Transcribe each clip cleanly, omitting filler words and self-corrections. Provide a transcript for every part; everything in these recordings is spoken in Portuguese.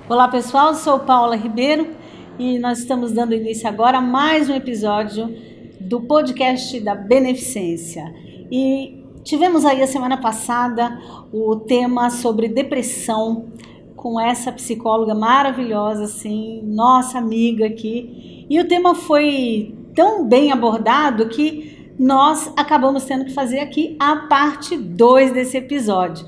Olá pessoal, sou Paula Ribeiro e nós estamos dando início agora a mais um episódio do podcast da Beneficência. E tivemos aí a semana passada o tema sobre depressão com essa psicóloga maravilhosa, assim, nossa amiga aqui. E o tema foi tão bem abordado que nós acabamos tendo que fazer aqui a parte 2 desse episódio.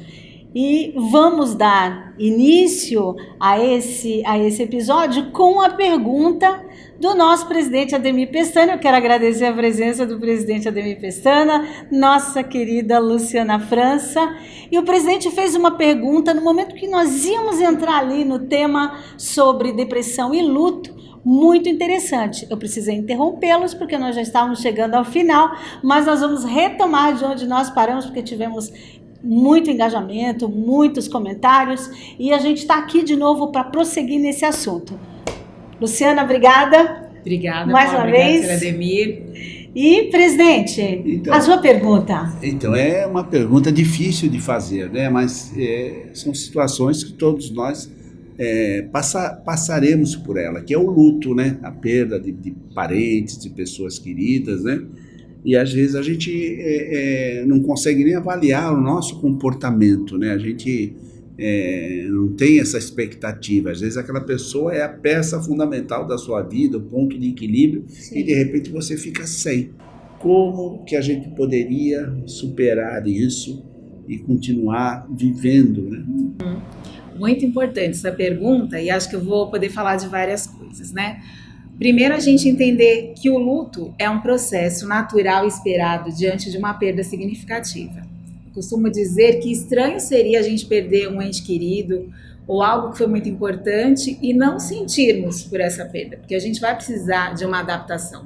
E vamos dar início a esse episódio com a pergunta do nosso presidente Ademir Pestana. Eu quero agradecer a presença do presidente Ademir Pestana, nossa querida Luciana França. E o presidente fez uma pergunta no momento que nós íamos entrar ali no tema sobre depressão e luto, muito interessante. Eu precisei interrompê-los porque nós já estávamos chegando ao final, mas nós vamos retomar de onde nós paramos, porque tivemos muito engajamento, muitos comentários, e a gente está aqui de novo para prosseguir nesse assunto. Luciana, obrigada. Obrigada, mais uma vez. Obrigada, Ademir. E, presidente, a sua pergunta? Então, é uma pergunta difícil de fazer, né? Mas são situações que todos nós passaremos por ela, que é o luto, né? A perda de parentes, de pessoas queridas, né? E às vezes a gente não consegue nem avaliar o nosso comportamento, né? A gente não tem essa expectativa. Às vezes aquela pessoa é a peça fundamental da sua vida, o ponto de equilíbrio. Sim. E de repente você fica sem. Como que a gente poderia superar isso e continuar vivendo, né? Muito importante essa pergunta, e acho que eu vou poder falar de várias coisas, né? Primeiro, a gente entender que o luto é um processo natural e esperado diante de uma perda significativa. Eu costumo dizer que estranho seria a gente perder um ente querido ou algo que foi muito importante e não sentirmos por essa perda, porque a gente vai precisar de uma adaptação.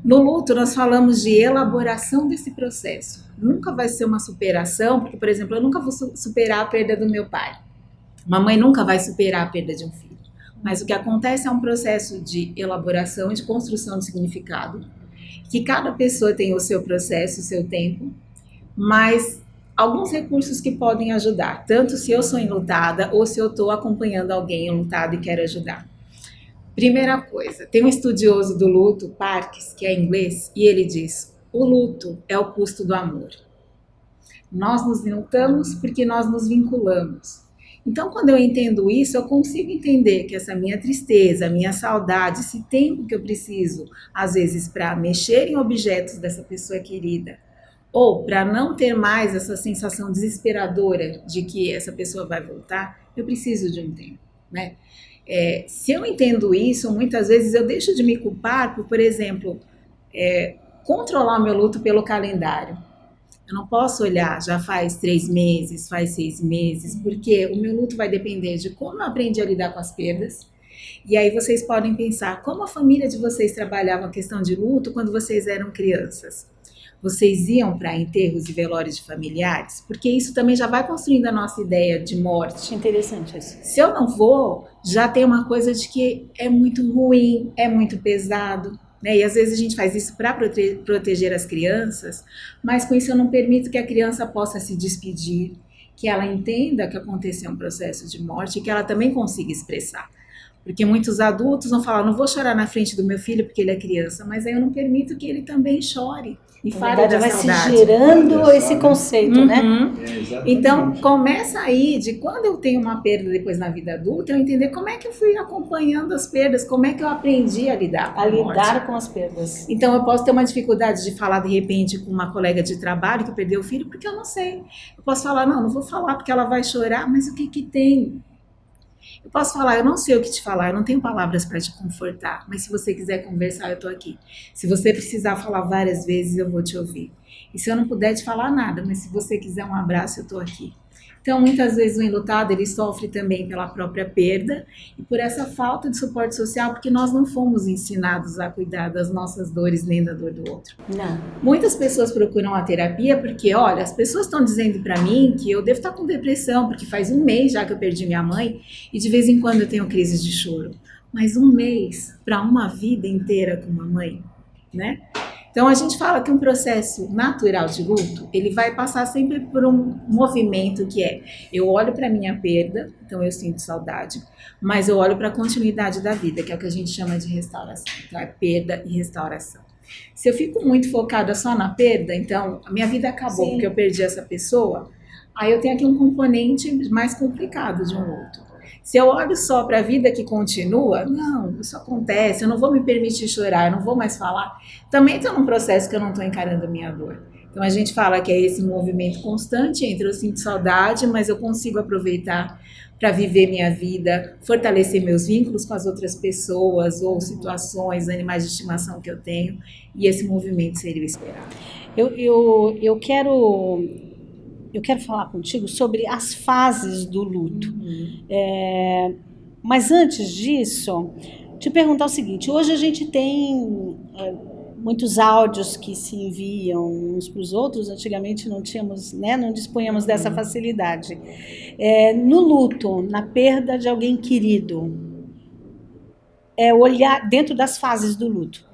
No luto, nós falamos de elaboração desse processo. Nunca vai ser uma superação, porque, por exemplo, eu nunca vou superar a perda do meu pai. Uma mãe nunca vai superar a perda de um filho. Mas o que acontece é um processo de elaboração e de construção de significado, que cada pessoa tem o seu processo, o seu tempo, mas alguns recursos que podem ajudar, tanto se eu sou enlutada ou se eu estou acompanhando alguém enlutado e quero ajudar. Primeira coisa, tem um estudioso do luto, Parks, que é inglês, e ele diz: o luto é o custo do amor. Nós nos enlutamos porque nós nos vinculamos. Então, quando eu entendo isso, eu consigo entender que essa minha tristeza, minha saudade, esse tempo que eu preciso, às vezes, para mexer em objetos dessa pessoa querida, ou para não ter mais essa sensação desesperadora de que essa pessoa vai voltar, eu preciso de um tempo, né? Se eu entendo isso, muitas vezes eu deixo de me culpar por exemplo, controlar o meu luto pelo calendário. Eu não posso olhar, já faz 3 meses, faz 6 meses, porque o meu luto vai depender de como eu aprendi a lidar com as perdas. E aí vocês podem pensar, como a família de vocês trabalhava a questão de luto quando vocês eram crianças? Vocês iam para enterros e velórios de familiares? Porque isso também já vai construindo a nossa ideia de morte. Interessante isso. Se eu não vou, já tem uma coisa de que é muito ruim, é muito pesado. E às vezes a gente faz isso para proteger as crianças, mas com isso eu não permito que a criança possa se despedir, que ela entenda que aconteceu um processo de morte e que ela também consiga expressar. Porque muitos adultos vão falar, não vou chorar na frente do meu filho porque ele é criança, mas aí eu não permito que ele também chore. E fale da vai saudade. Se gerando esse conceito, né? Então, começa aí de quando eu tenho uma perda depois na vida adulta, eu entender como é que eu fui acompanhando as perdas, como é que eu aprendi a lidar com a morte. Com as perdas. Então, eu posso ter uma dificuldade de falar, de repente, com uma colega de trabalho que perdeu o filho, porque eu não sei. Eu posso falar, não vou falar porque ela vai chorar, mas o que tem? Eu posso falar, eu não sei o que te falar, eu não tenho palavras para te confortar, mas se você quiser conversar, eu estou aqui. Se você precisar falar várias vezes, eu vou te ouvir. E se eu não puder te falar nada, mas se você quiser um abraço, eu estou aqui. Então, muitas vezes o enlutado, ele sofre também pela própria perda e por essa falta de suporte social, porque nós não fomos ensinados a cuidar das nossas dores nem da dor do outro. Não. Muitas pessoas procuram a terapia porque, olha, as pessoas estão dizendo para mim que eu devo estar com depressão, porque faz 1 mês já que eu perdi minha mãe e de vez em quando eu tenho crises de choro. Mas 1 mês para uma vida inteira com uma mãe, né? Então, a gente fala que um processo natural de luto, ele vai passar sempre por um movimento que é, eu olho para a minha perda, então eu sinto saudade, mas eu olho para a continuidade da vida, que é o que a gente chama de restauração. Então, é perda e restauração. Se eu fico muito focada só na perda, então, a minha vida acabou porque eu perdi essa pessoa, aí eu tenho aqui um componente mais complicado de um luto. Se eu olho só para a vida que continua, não, isso acontece, eu não vou me permitir chorar, eu não vou mais falar. Também estou num processo que eu não estou encarando a minha dor. Então a gente fala que é esse movimento constante entre eu sinto saudade, mas eu consigo aproveitar para viver minha vida, fortalecer meus vínculos com as outras pessoas ou situações, animais de estimação que eu tenho, e esse movimento seria o esperado. Eu quero falar contigo sobre as fases do luto. Mas antes disso, te perguntar o seguinte: hoje a gente tem muitos áudios que se enviam uns para os outros. Antigamente não tínhamos, né, não dispunhamos dessa facilidade. No luto, na perda de alguém querido, olhar dentro das fases do luto.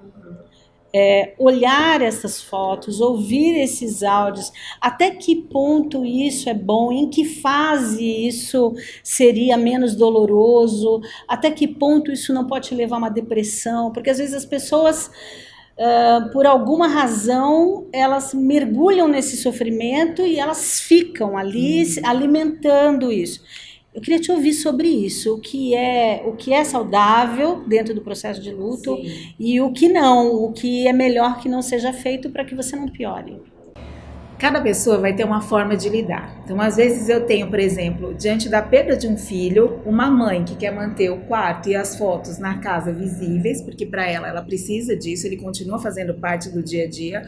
Olhar essas fotos, ouvir esses áudios, até que ponto isso é bom, em que fase isso seria menos doloroso, até que ponto isso não pode te levar a uma depressão, porque às vezes as pessoas, por alguma razão, elas mergulham nesse sofrimento e elas ficam ali alimentando isso. Eu queria te ouvir sobre isso, o que é saudável dentro do processo de luto. Sim. E o que não, o que é melhor que não seja feito para que você não piore. Cada pessoa vai ter uma forma de lidar. Então, às vezes eu tenho, por exemplo, diante da perda de um filho, uma mãe que quer manter o quarto e as fotos na casa visíveis, porque para ela precisa disso, ele continua fazendo parte do dia a dia.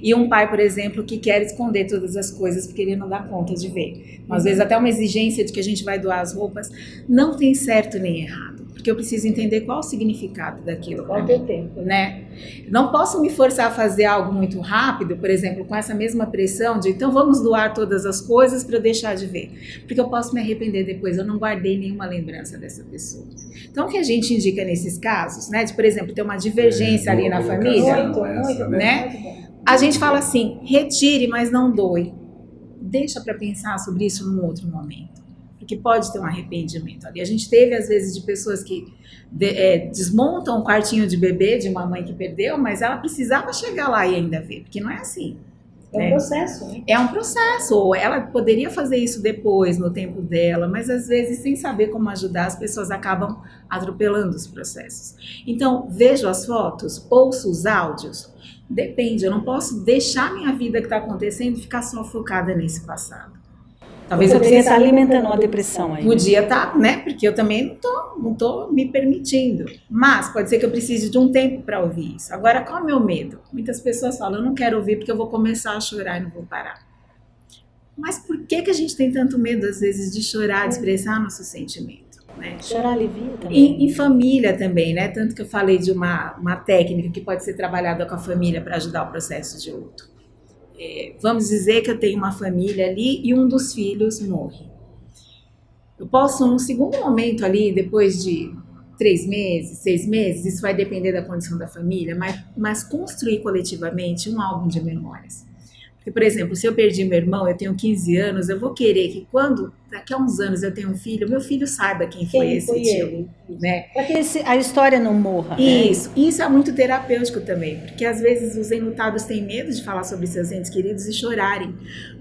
E um pai, por exemplo, que quer esconder todas as coisas porque ele não dá conta de ver. Às vezes até uma exigência de que a gente vai doar as roupas. Não tem certo nem errado, porque eu preciso entender qual o significado daquilo. Qual é o tempo, né? Não posso me forçar a fazer algo muito rápido, por exemplo, com essa mesma pressão de então vamos doar todas as coisas para eu deixar de ver, porque eu posso me arrepender depois, eu não guardei nenhuma lembrança dessa pessoa. Então o que a gente indica nesses casos, né, de por exemplo ter uma divergência ali na família, né? A gente fala assim, retire, mas não doe. Deixa para pensar sobre isso num outro momento, porque pode ter um arrependimento ali. A gente teve, às vezes, de pessoas que desmontam o quartinho de bebê de uma mãe que perdeu, mas ela precisava chegar lá e ainda ver, porque não é assim. É um processo, né? É um processo, ou ela poderia fazer isso depois, no tempo dela, mas às vezes, sem saber como ajudar, as pessoas acabam atropelando os processos. Então, vejo as fotos, ouço os áudios, depende, eu não posso deixar minha vida que está acontecendo e ficar só focada nesse passado. Talvez eu poderia estar alimentando uma depressão aí. Podia estar, né? Porque eu também não tô me permitindo. Mas pode ser que eu precise de um tempo para ouvir isso. Agora, qual é o meu medo? Muitas pessoas falam, eu não quero ouvir porque eu vou começar a chorar e não vou parar. Mas por que a gente tem tanto medo, às vezes, de chorar, de expressar nosso sentimento? Né? Chorar alivia também. Em família também, né? Tanto que eu falei de uma técnica que pode ser trabalhada com a família para ajudar o processo de luto. Vamos dizer que eu tenho uma família ali e um dos filhos morre. Eu posso, num segundo momento ali, depois de 3 meses, 6 meses, isso vai depender da condição da família, mas construir coletivamente um álbum de memórias. Porque, por exemplo, se eu perdi meu irmão, eu tenho 15 anos, eu vou querer que quando, daqui a uns anos, eu tenho um filho, meu filho saiba quem foi esse tio. Né? Para que a história não morra. Isso é muito terapêutico também, porque às vezes os enlutados têm medo de falar sobre seus entes queridos e chorarem,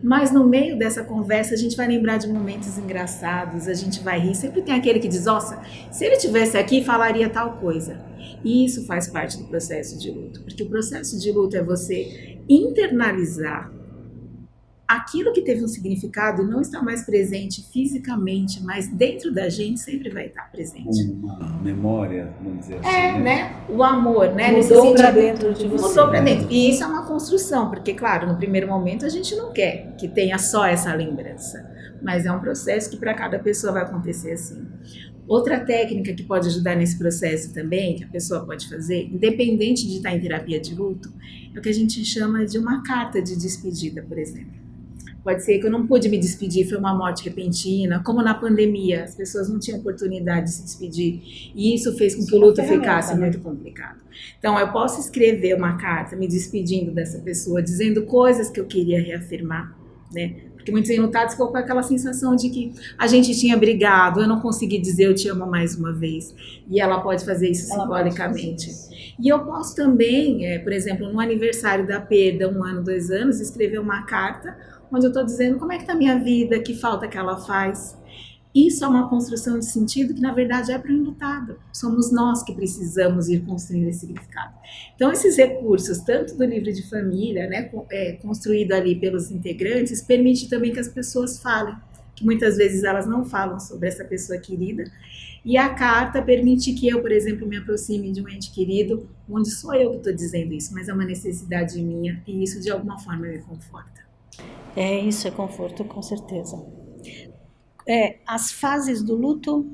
mas no meio dessa conversa a gente vai lembrar de momentos engraçados, a gente vai rir, sempre tem aquele que diz, nossa, se ele estivesse aqui falaria tal coisa. E isso faz parte do processo de luto, porque o processo de luto é você internalizar aquilo que teve um significado e não está mais presente fisicamente, mas dentro da gente sempre vai estar presente. Uma memória, vamos dizer assim. Né? O amor, né? Mudou para dentro de você. Mudou para dentro. E isso é uma construção, porque, claro, no primeiro momento a gente não quer que tenha só essa lembrança, mas é um processo que para cada pessoa vai acontecer assim. Outra técnica que pode ajudar nesse processo também, que a pessoa pode fazer, independente de estar em terapia de luto, é o que a gente chama de uma carta de despedida, por exemplo. Pode ser que eu não pude me despedir, foi uma morte repentina, como na pandemia, as pessoas não tinham oportunidade de se despedir, e isso fez com que o luto ficasse muito complicado. Então, eu posso escrever uma carta me despedindo dessa pessoa, dizendo coisas que eu queria reafirmar, né? Porque muitos enlutados ficam com aquela sensação de que a gente tinha brigado, eu não consegui dizer eu te amo mais uma vez, e ela pode fazer isso simbolicamente. E eu posso também, por exemplo, no aniversário da perda, 1 ano, 2 anos, escrever uma carta onde eu estou dizendo como é que está a minha vida, que falta que ela faz. Isso é uma construção de sentido que, na verdade, é para o enlutado. Somos nós que precisamos ir construindo esse significado. Então, esses recursos, tanto do livro de família, né, construído ali pelos integrantes, permite também que as pessoas falem, que muitas vezes elas não falam sobre essa pessoa querida. E a carta permite que eu, por exemplo, me aproxime de um ente querido, onde sou eu que estou dizendo isso, mas é uma necessidade minha, e isso, de alguma forma, me conforta. Isso é conforto, com certeza. As fases do luto,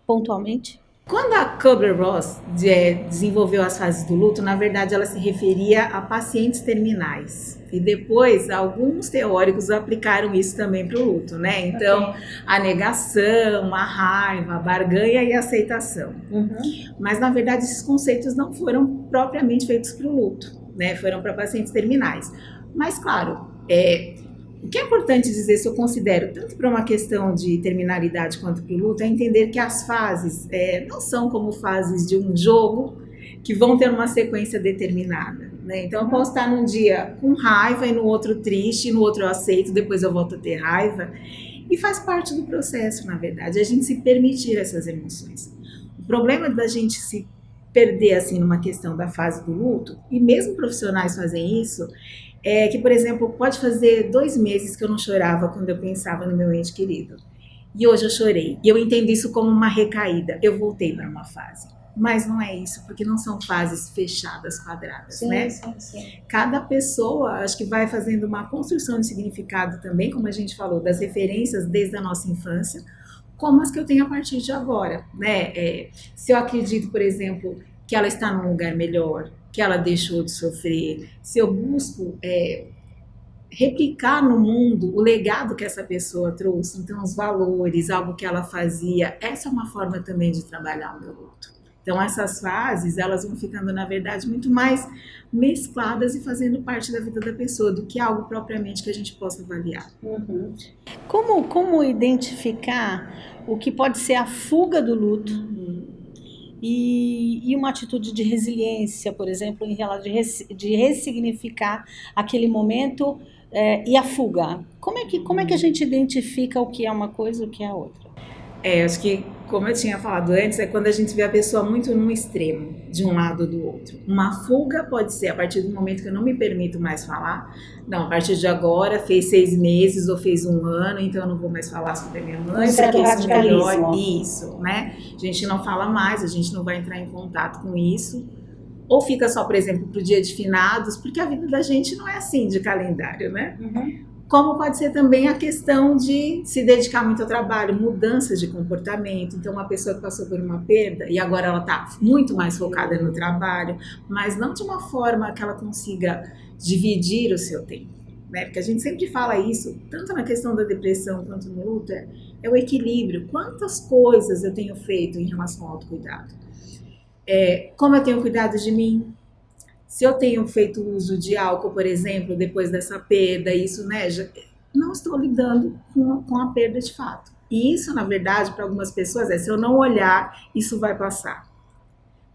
pontualmente? Quando a Kubler-Ross desenvolveu as fases do luto, na verdade ela se referia a pacientes terminais. E depois, alguns teóricos aplicaram isso também para o luto, né? Então, a negação, a raiva, a barganha e a aceitação. Mas, na verdade, esses conceitos não foram propriamente feitos para o luto, né? Foram para pacientes terminais. Mas, claro, o que é importante dizer, se eu considero, tanto para uma questão de terminalidade quanto para o luto, é entender que as fases não são como fases de um jogo que vão ter uma sequência determinada, né? Então, eu posso estar num dia com raiva e no outro triste, e no outro eu aceito, depois eu volto a ter raiva. E faz parte do processo, na verdade, a gente se permitir essas emoções. O problema da gente se perder, assim, numa questão da fase do luto, e mesmo profissionais fazem isso, que, por exemplo, pode fazer 2 meses que eu não chorava quando eu pensava no meu ente querido. E hoje eu chorei. E eu entendo isso como uma recaída. Eu voltei para uma fase. Mas não é isso, porque não são fases fechadas, quadradas, né? Sim. Cada pessoa, acho que vai fazendo uma construção de significado também, como a gente falou, das referências desde a nossa infância, como as que eu tenho a partir de agora, né? Se eu acredito, por exemplo, que ela está num lugar melhor, que ela deixou de sofrer, se eu busco replicar no mundo o legado que essa pessoa trouxe, então os valores, algo que ela fazia, essa é uma forma também de trabalhar o meu luto. Então essas fases, elas vão ficando, na verdade, muito mais mescladas e fazendo parte da vida da pessoa, do que algo propriamente que a gente possa avaliar. Como identificar o que pode ser a fuga do luto e uma atitude de resiliência, por exemplo, em relação de ressignificar aquele momento e a fuga? Como é que a gente identifica o que é uma coisa e o que é a outra? Acho que, como eu tinha falado antes, é quando a gente vê a pessoa muito num extremo, de um lado ou do outro. Uma fuga pode ser a partir do momento que eu não me permito mais falar. Não, a partir de agora, fez 6 meses ou fez 1 ano, então eu não vou mais falar sobre a minha mãe, porque isso é melhor. Isso, né? A gente não fala mais, a gente não vai entrar em contato com isso. Ou fica só, por exemplo, pro dia de finados, porque a vida da gente não é assim, de calendário, né? Como pode ser também a questão de se dedicar muito ao trabalho, mudanças de comportamento. Então, uma pessoa que passou por uma perda e agora ela está muito mais focada no trabalho, mas não de uma forma que ela consiga dividir o seu tempo, né? Porque a gente sempre fala isso, tanto na questão da depressão quanto no luto, é o equilíbrio. Quantas coisas eu tenho feito em relação ao autocuidado? Como eu tenho cuidado de mim? Se eu tenho feito uso de álcool, por exemplo, depois dessa perda, isso, né, não estou lidando com a perda de fato. E isso, na verdade, para algumas pessoas se eu não olhar, isso vai passar.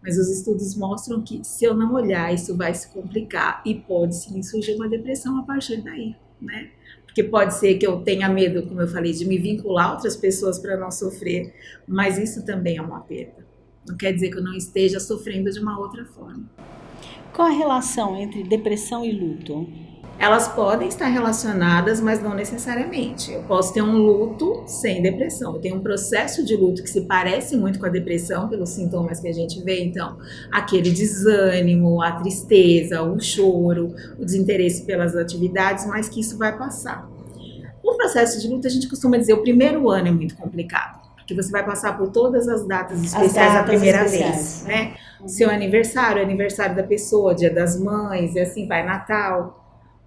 Mas os estudos mostram que se eu não olhar, isso vai se complicar e pode sim surgir uma depressão a partir daí, né? Porque pode ser que eu tenha medo, como eu falei, de me vincular a outras pessoas para não sofrer, mas isso também é uma perda. Não quer dizer que eu não esteja sofrendo de uma outra forma. Qual a relação entre depressão e luto? Elas podem estar relacionadas, mas não necessariamente. Eu posso ter um luto sem depressão. Eu tenho um processo de luto que se parece muito com a depressão, pelos sintomas que a gente vê. Então, aquele desânimo, a tristeza, o choro, o desinteresse pelas atividades, mas que isso vai passar. O processo de luto, a gente costuma dizer, o primeiro ano é muito complicado. Que você vai passar por todas as datas especiais a primeira vez, né? Seu aniversário, aniversário da pessoa, Dia das Mães, e assim vai, Natal.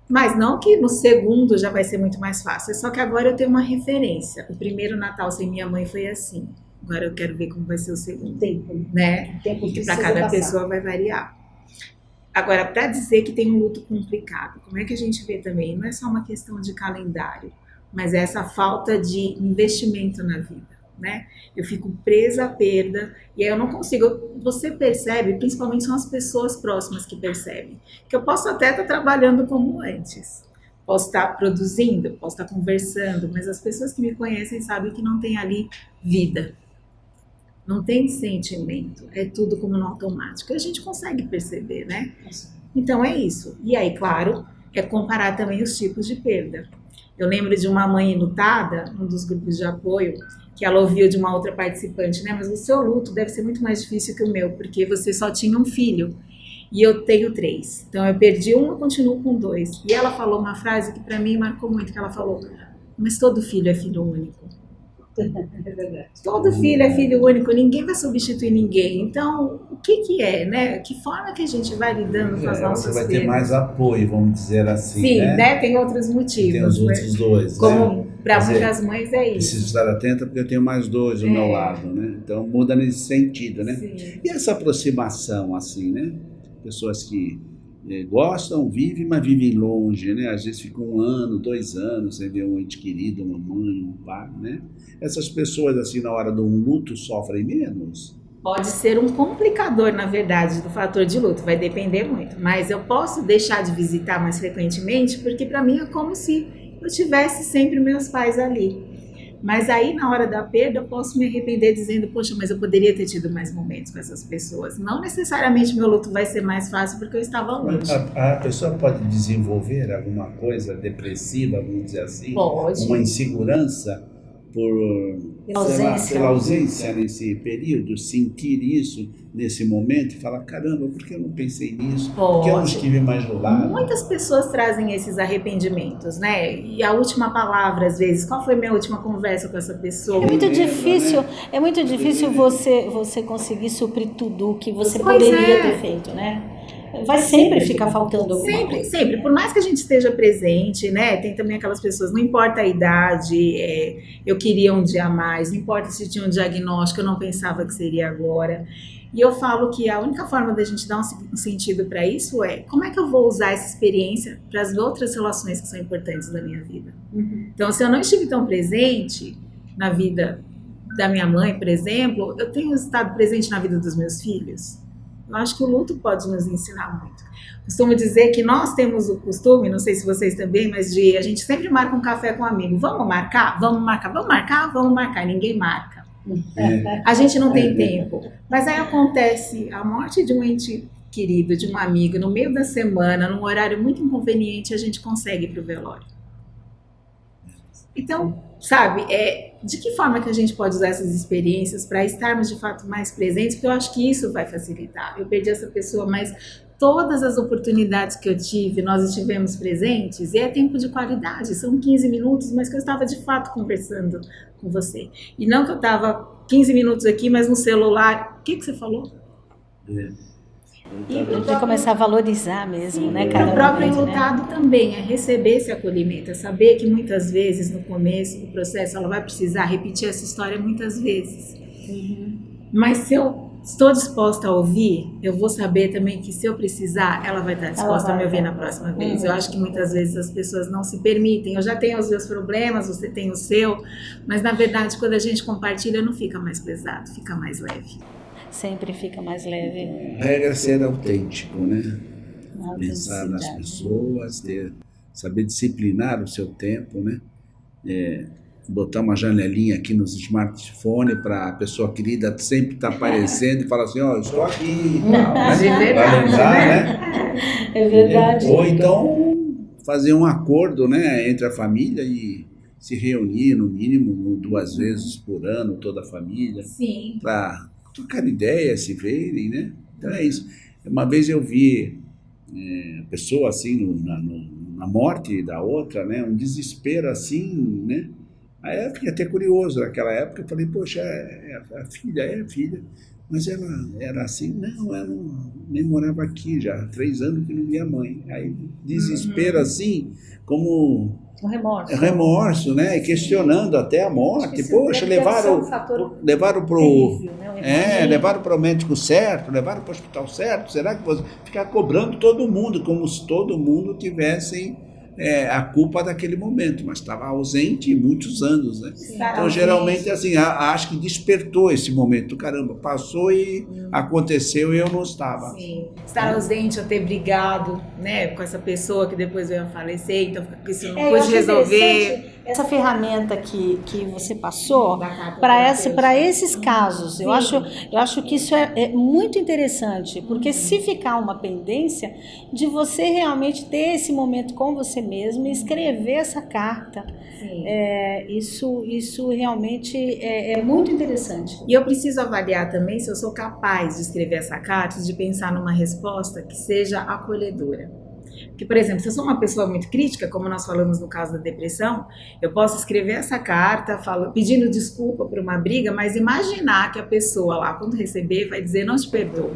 Mas não que no segundo já vai ser muito mais fácil, é só que agora eu tenho uma referência. O primeiro Natal sem minha mãe foi assim. Agora eu quero ver como vai ser o segundo, né? Que para cada pessoa vai variar. Agora, para dizer que tem um luto complicado, como é que a gente vê também? Não é só uma questão de calendário, mas é essa falta de investimento na vida, né? Eu fico presa à perda e aí eu não consigo. Você percebe, principalmente são as pessoas próximas que percebem, que eu posso até estar trabalhando como antes, posso estar produzindo, posso estar conversando, mas as pessoas que me conhecem sabem que não tem ali vida. Não tem sentimento, é tudo como no automático. A gente consegue perceber, né? Então é isso. E aí, claro, é comparar também os tipos de perda. Eu lembro de uma mãe enlutada, num dos grupos de apoio, que ela ouviu de uma outra participante, né? Mas o seu luto deve ser muito mais difícil que o meu, porque você só tinha um filho e eu tenho 3. Então eu perdi um, eu continuo com 2. E ela falou uma frase que para mim marcou muito, que ela falou: mas todo filho é filho único. É verdade. Todo filho é filho único, ninguém vai substituir ninguém. Então, o que é, né? Que forma que a gente vai lidando com as nossas Você vai perdas? ter mais apoio, vamos dizer assim, Sim, né? Tem outros motivos. Tem os outros dois, Como né? para Quer dizer, muitas mães é isso. Preciso estar atenta porque eu tenho mais 2 do meu lado, né? Então muda nesse sentido, né? Sim. E essa aproximação, assim, né? Pessoas que gostam, vivem, mas vivem longe, né? Às vezes ficam 1 ano, 2 anos, sem ver um ente querido, uma mãe, um pai, né? Essas pessoas, assim, na hora do luto, sofrem menos. Pode ser um complicador, na verdade, do fator de luto, vai depender muito. Mas eu posso deixar de visitar mais frequentemente, porque para mim é como se eu tivesse sempre meus pais ali. Mas aí, na hora da perda, eu posso me arrepender dizendo: poxa, mas eu poderia ter tido mais momentos com essas pessoas. Não necessariamente meu luto vai ser mais fácil porque eu estava longe. A pessoa pode desenvolver alguma coisa depressiva, vamos dizer assim? Pode. Uma insegurança pela ausência nesse período, sentir isso nesse momento e falar: caramba, por que eu não pensei nisso? Por que eu não estive mais do lado? Muitas pessoas trazem esses arrependimentos, né? E a última palavra, às vezes, qual foi minha última conversa com essa pessoa? É muito difícil, né? é muito difícil você conseguir suprir tudo o que você Pois poderia é. ter feito, né? Vai sempre ficar faltando alguma coisa. Sempre. Por mais que a gente esteja presente, né? Tem também aquelas pessoas, não importa a idade, eu queria um dia a mais, não importa se tinha um diagnóstico, eu não pensava que seria agora. E eu falo que a única forma da gente dar um sentido para isso é: como é que eu vou usar essa experiência para as outras relações que são importantes da minha vida? Então, se eu não estive tão presente na vida da minha mãe, por exemplo, eu tenho estado presente na vida dos meus filhos. Eu acho que o luto pode nos ensinar muito. Costumo dizer que nós temos o costume, não sei se vocês também, mas a gente sempre marca um café com um amigo. Vamos marcar? Vamos marcar. Vamos marcar? Vamos marcar. Ninguém marca. A gente não tem tempo. Mas aí acontece a morte de um ente querido, de um amigo, no meio da semana, num horário muito inconveniente, a gente consegue ir para o velório. Então, sabe, de que forma que a gente pode usar essas experiências para estarmos de fato mais presentes? Porque eu acho que isso vai facilitar. Eu perdi essa pessoa, mas todas as oportunidades que eu tive, nós estivemos presentes, e é tempo de qualidade, são 15 minutos, mas que eu estava de fato conversando com você. E não que eu estava 15 minutos aqui, mas no celular. O que você falou? De começar a valorizar mesmo, né? Cada O próprio momento, enlutado, né? Também é receber esse acolhimento, é saber que muitas vezes no começo do processo ela vai precisar repetir essa história muitas vezes. Mas se eu estou disposta a ouvir, eu vou saber também que se eu precisar, ela vai estar disposta a me ouvir na próxima vez. Eu acho que muitas vezes as pessoas não se permitem. Eu já tenho os meus problemas, você tem o seu, mas na verdade quando a gente compartilha não fica mais pesado, fica mais leve. Sempre fica mais leve. A regra é ser autêntico, né? Pensar nas pessoas, saber disciplinar o seu tempo, né? Botar uma janelinha aqui nos smartphones para a pessoa querida sempre estar aparecendo e falar assim: ó, eu estou aqui. Para lembrar, né? É verdade. Ou então fazer um acordo, né, entre a família e se reunir no mínimo 2 vezes por ano, toda a família. Sim. Para trocar ideias, se verem, né? Então é isso. Uma vez eu vi a pessoa assim na morte da outra, né? Um desespero assim, né? Aí eu fiquei até curioso naquela época, eu falei: poxa, é a filha, Mas ela era assim? Não, ela nem morava aqui já, há 3 anos que não via a mãe. Aí desespero assim, como Um remorso. remorso, né? E questionando até a Acho que morte. isso Poxa, deve ser um fator levaram pro terrível, né? Eu imagino. levaram para o médico certo, levaram para o hospital certo. Será que você ficar cobrando todo mundo, como se todo mundo tivesse a culpa daquele momento, mas estava ausente muitos anos, né? Então, geralmente, assim, acho que despertou esse momento. Caramba, passou e aconteceu e eu não estava. Sim. Estar ausente ou ter brigado, né, com essa pessoa que depois veio a falecer, então isso não Eu pôde acho resolver. interessante essa ferramenta que você passou Da carta para esses casos. Eu acho que isso é muito interessante, porque se ficar uma pendência de você realmente ter esse momento com você mesmo e escrever essa carta, Sim. isso realmente é muito interessante. E eu preciso avaliar também se eu sou capaz de escrever essa carta, de pensar numa resposta que seja acolhedora. Porque, por exemplo, se eu sou uma pessoa muito crítica, como nós falamos no caso da depressão, eu posso escrever essa carta pedindo desculpa por uma briga, mas imaginar que a pessoa lá, quando receber, vai dizer não te perdoo.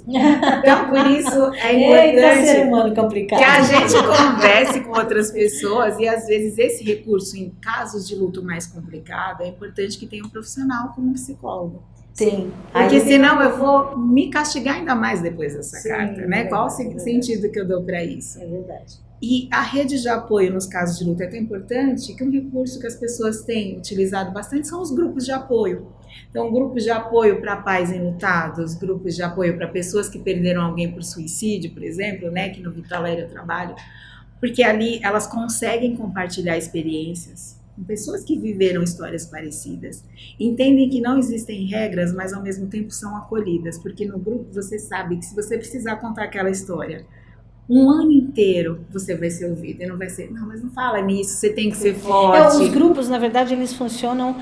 Então, por isso é importante ser humano complicado. que a gente converse com outras pessoas e, às vezes, esse recurso em casos de luto mais complicado, é importante que tenha um profissional como um psicólogo. Sim. Porque senão eu vou me castigar ainda mais depois dessa carta, né? É Qual o sentido que eu dou para isso? É verdade. E a rede de apoio nos casos de luto é tão importante que um recurso que as pessoas têm utilizado bastante são os grupos de apoio. Então, grupos de apoio para pais enlutados, grupos de apoio para pessoas que perderam alguém por suicídio, por exemplo, né? Que no Vital Aéreo eu trabalho, porque ali elas conseguem compartilhar experiências com pessoas que viveram histórias parecidas, entendem que não existem regras, mas ao mesmo tempo são acolhidas, porque no grupo você sabe que se você precisar contar aquela história, um ano inteiro você vai ser ouvido, e não vai ser, não, mas não fala nisso, você tem que ser forte. Os grupos, na verdade, eles funcionam,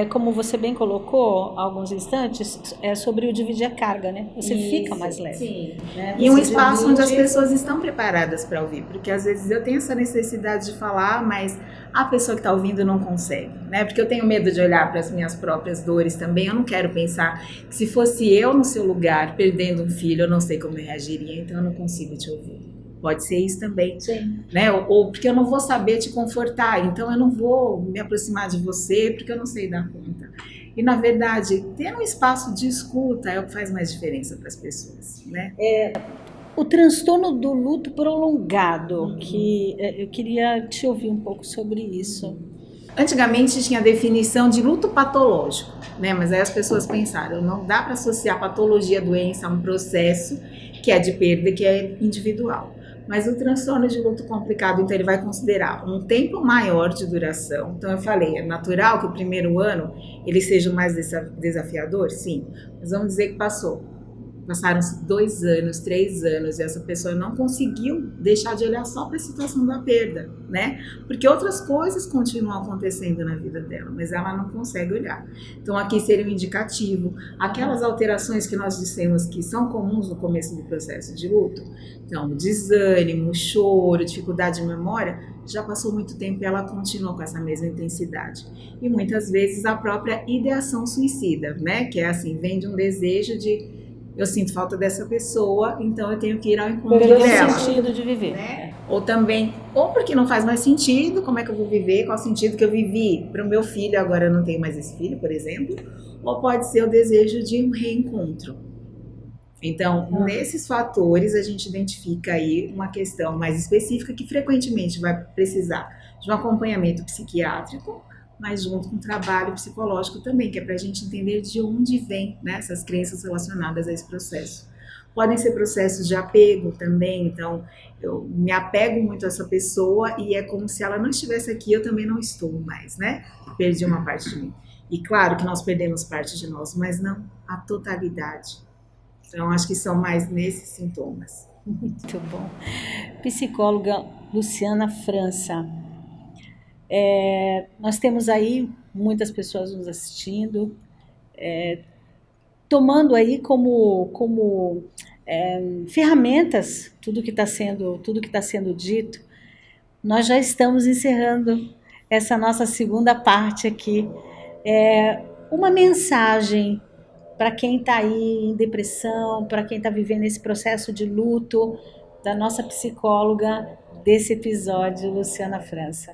como você bem colocou há alguns instantes, sobre o dividir a carga, né? Você fica mais leve. Sim. Né? E um espaço onde as pessoas estão preparadas para ouvir, porque às vezes eu tenho essa necessidade de falar, mas a pessoa que está ouvindo não consegue, né? Porque eu tenho medo de olhar para as minhas próprias dores também, eu não quero pensar que se fosse eu no seu lugar, perdendo um filho, eu não sei como eu reagiria, então eu não consigo te ouvir. Pode ser isso também, né? Ou porque eu não vou saber te confortar, então eu não vou me aproximar de você porque eu não sei dar conta. E, na verdade, ter um espaço de escuta é o que faz mais diferença para as pessoas, né? O transtorno do luto prolongado, que eu queria te ouvir um pouco sobre isso. Antigamente tinha a definição de luto patológico, né? Mas aí as pessoas pensaram, não dá para associar patologia, doença a um processo que é de perda, que é individual. Mas o transtorno de luto complicado, então ele vai considerar um tempo maior de duração. Então eu falei, é natural que o primeiro ano ele seja mais desafiador? Sim, mas vamos dizer que passaram-se 2 anos, 3 anos, e essa pessoa não conseguiu deixar de olhar só para a situação da perda, né? Porque outras coisas continuam acontecendo na vida dela, mas ela não consegue olhar. Então aqui seria um indicativo. Aquelas alterações que nós dissemos que são comuns no começo do processo de luto, então desânimo, choro, dificuldade de memória, já passou muito tempo e ela continua com essa mesma intensidade. E muitas vezes a própria ideação suicida, né? Que é assim, vem de um desejo de eu sinto falta dessa pessoa, então eu tenho que ir ao encontro dela. Pelo sentido de viver. Né? Ou também, ou porque não faz mais sentido, como é que eu vou viver, qual o sentido que eu vivi para o meu filho, agora eu não tenho mais esse filho, por exemplo, ou pode ser o desejo de um reencontro. Então, nesses fatores, a gente identifica aí uma questão mais específica que frequentemente vai precisar de um acompanhamento psiquiátrico, mas junto com trabalho psicológico também, que é para a gente entender de onde vem, né, essas crenças relacionadas a esse processo. Podem ser processos de apego também, então eu me apego muito a essa pessoa e é como se ela não estivesse aqui, eu também não estou mais, né? Perdi uma parte de mim. E claro que nós perdemos parte de nós, mas não a totalidade. Então acho que são mais nesses sintomas. Muito bom. Psicóloga Luciana França. Nós temos aí muitas pessoas nos assistindo, tomando aí como ferramentas tudo que está sendo dito. Nós já estamos encerrando essa nossa segunda parte aqui. Uma mensagem para quem está aí em depressão, para quem está vivendo esse processo de luto, da nossa psicóloga desse episódio, Luciana França?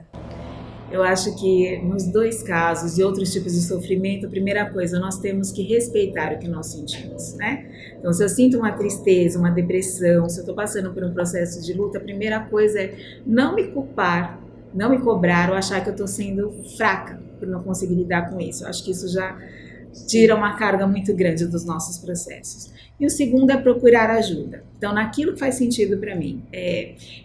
Eu acho que nos dois casos e outros tipos de sofrimento, a primeira coisa, nós temos que respeitar o que nós sentimos, né? Então, se eu sinto uma tristeza, uma depressão, se eu estou passando por um processo de luta, a primeira coisa é não me culpar, não me cobrar ou achar que eu estou sendo fraca por não conseguir lidar com isso. Eu acho que isso já tira uma carga muito grande dos nossos processos. E o segundo é procurar ajuda. Então, naquilo que faz sentido para mim,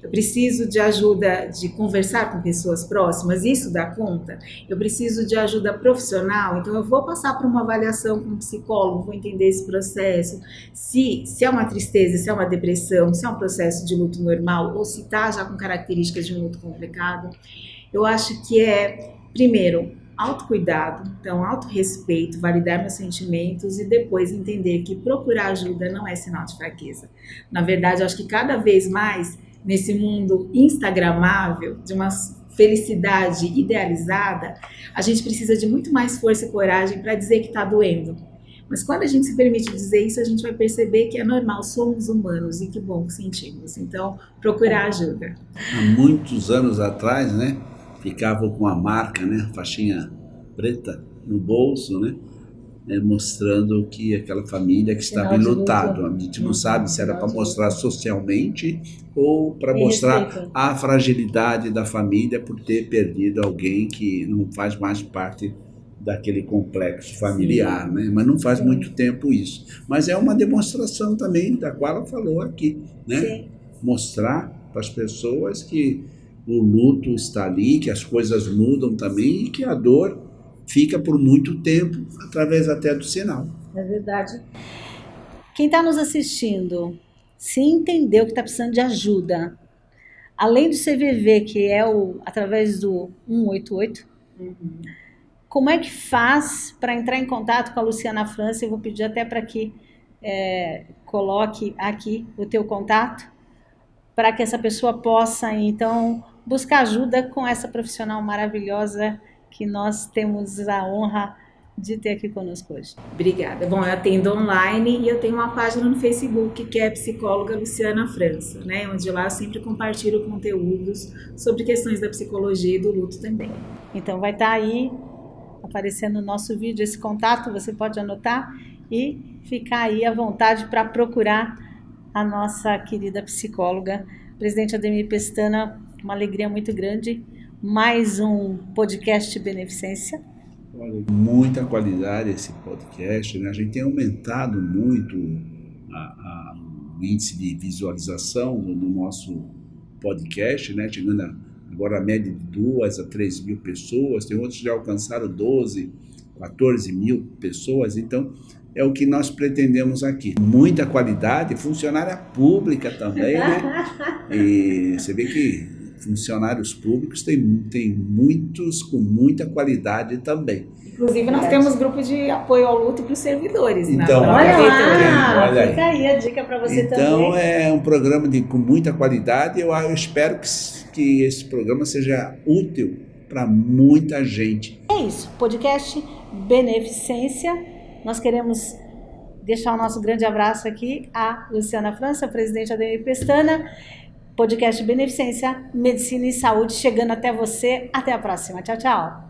eu preciso de ajuda de conversar com pessoas próximas, isso dá conta? Eu preciso de ajuda profissional, então eu vou passar por uma avaliação com um psicólogo, vou entender esse processo, se é uma tristeza, se é uma depressão, se é um processo de luto normal, ou se está já com características de um luto complicado. Eu acho que primeiro, autocuidado, então autorrespeito, validar meus sentimentos e depois entender que procurar ajuda não é sinal de fraqueza. Na verdade, eu acho que cada vez mais, nesse mundo instagramável, de uma felicidade idealizada, a gente precisa de muito mais força e coragem para dizer que está doendo. Mas quando a gente se permite dizer isso, a gente vai perceber que é normal, somos humanos e que bom que sentimos. Então, procurar ajuda. Há muitos anos atrás, né? Ficava com a marca, né, faixinha preta no bolso, né, mostrando que aquela família que estava enlutada. A gente não sabe se era para mostrar socialmente ou para mostrar a fragilidade da família por ter perdido alguém que não faz mais parte daquele complexo familiar, né? Mas não faz muito tempo isso. Mas é uma demonstração também da qual ela falou aqui, né? Mostrar para as pessoas que o luto está ali, que as coisas mudam também e que a dor fica por muito tempo, através até do sinal. É verdade. Quem está nos assistindo, se entendeu que está precisando de ajuda, além do CVV, que é através do 188, como é que faz para entrar em contato com a Luciana França? Eu vou pedir até para que coloque aqui o teu contato, para que essa pessoa possa, então, buscar ajuda com essa profissional maravilhosa que nós temos a honra de ter aqui conosco hoje. Obrigada. Bom, eu atendo online e eu tenho uma página no Facebook que é Psicóloga Luciana França, né? Onde lá eu sempre compartilho conteúdos sobre questões da psicologia e do luto também. Então vai estar aí aparecendo no nosso vídeo esse contato, você pode anotar e ficar aí à vontade para procurar a nossa querida psicóloga, presidente Ademir Pestana. Uma alegria muito grande, mais um podcast Beneficência. Olha, muita qualidade esse podcast, né? A gente tem aumentado muito o índice de visualização do nosso podcast, né? Chegando agora a média de 2 a 3 mil pessoas, tem outros que já alcançaram 12, 14 mil pessoas, então é o que nós pretendemos aqui. Muita qualidade, funcionária pública também, né? E você vê que funcionários públicos tem muitos com muita qualidade também. Inclusive, nós temos grupo de apoio ao luto para os servidores. Então, olha lá, olha fica aí a dica para você também. Então, é um programa com muita qualidade. Eu espero que esse programa seja útil para muita gente. É isso, podcast Beneficência. Nós queremos deixar o nosso grande abraço aqui à Luciana França, presidente Ademir Pestana. Podcast Beneficência, Medicina e Saúde chegando até você. Até a próxima. Tchau, tchau.